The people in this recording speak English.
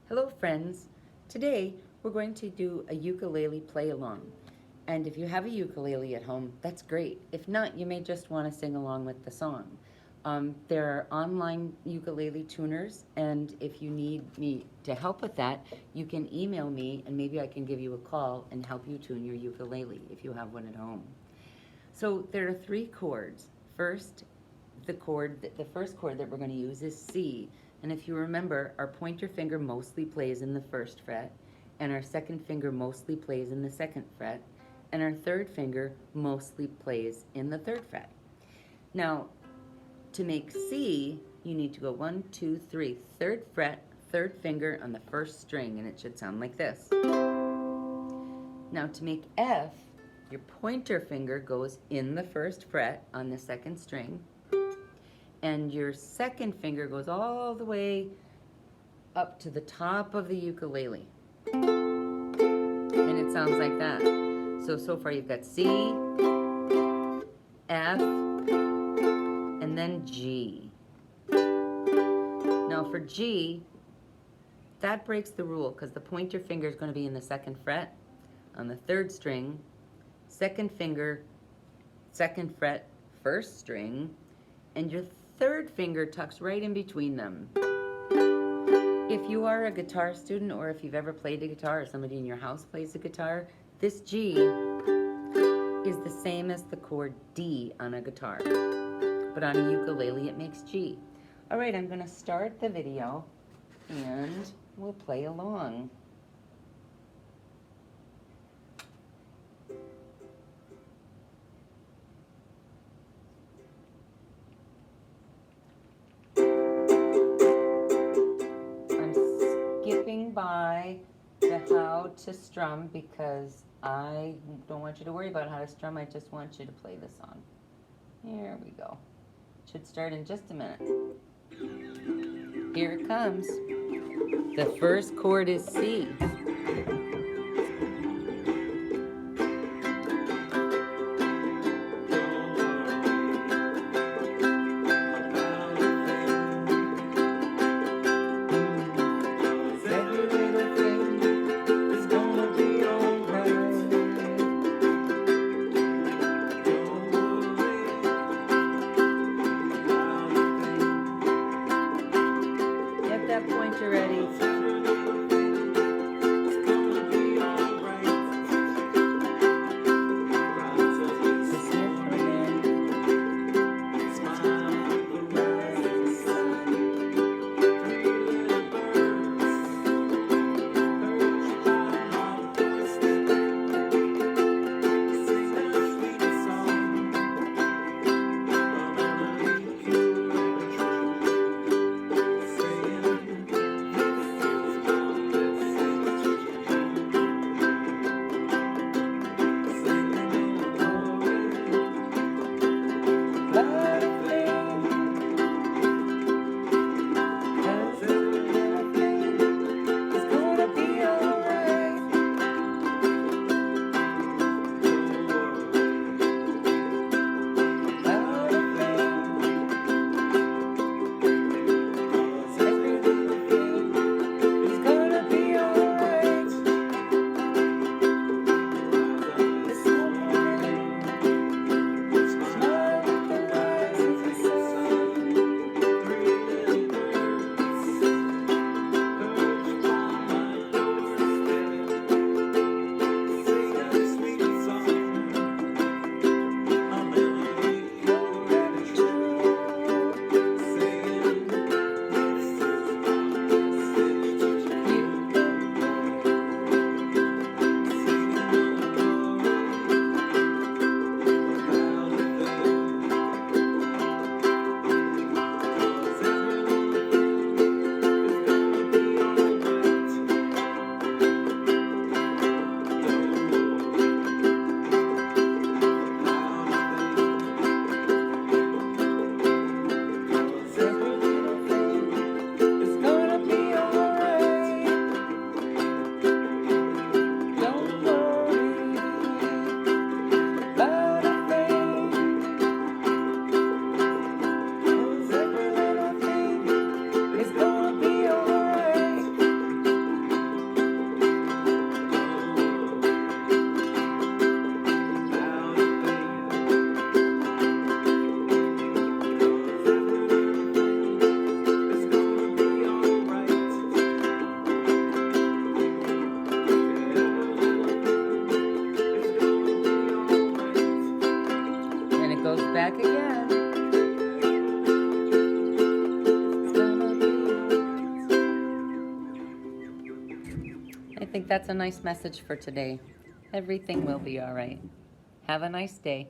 Hello friends, today we're going to do a ukulele play along. And if you have a ukulele at home, that's great. If not, you may just want to sing along with the song. There are online ukulele tuners, and if you need me to help with that, you can email me and maybe I can give you a call and help you tune your ukulele if you have one at home. So there are three chords. First, the first chord that we're going to use is C. And if you remember, our pointer finger mostly plays in the first fret, and our second finger mostly plays in the second fret, and our third finger mostly plays in the third fret. Now, to make C, you need to go 1, 2, 3, third fret, third finger on the first string, and it should sound like this. Now to make F, your pointer finger goes in the first fret on the second string, and your second finger goes all the way up to the top of the ukulele. And it sounds like that. So far you've got C, F, and then G. Now for G, that breaks the rule because the pointer finger is going to be in the second fret on the third string, second finger, second fret, first string, and your third finger tucks right in between them. If you are a guitar student or if you've ever played a guitar or somebody in your house plays a guitar, this G is the same as the chord D on a guitar. But on a ukulele it makes G. Alright, I'm going to start the video and we'll play along. Skipping by the how to strum because I don't want you to worry about how to strum. I just want you to play the song. Here we go. Should start in just a minute. Here it comes. The first chord is C. Pointer ready. think that's a nice message for today. Everything will be all right. Have a nice day.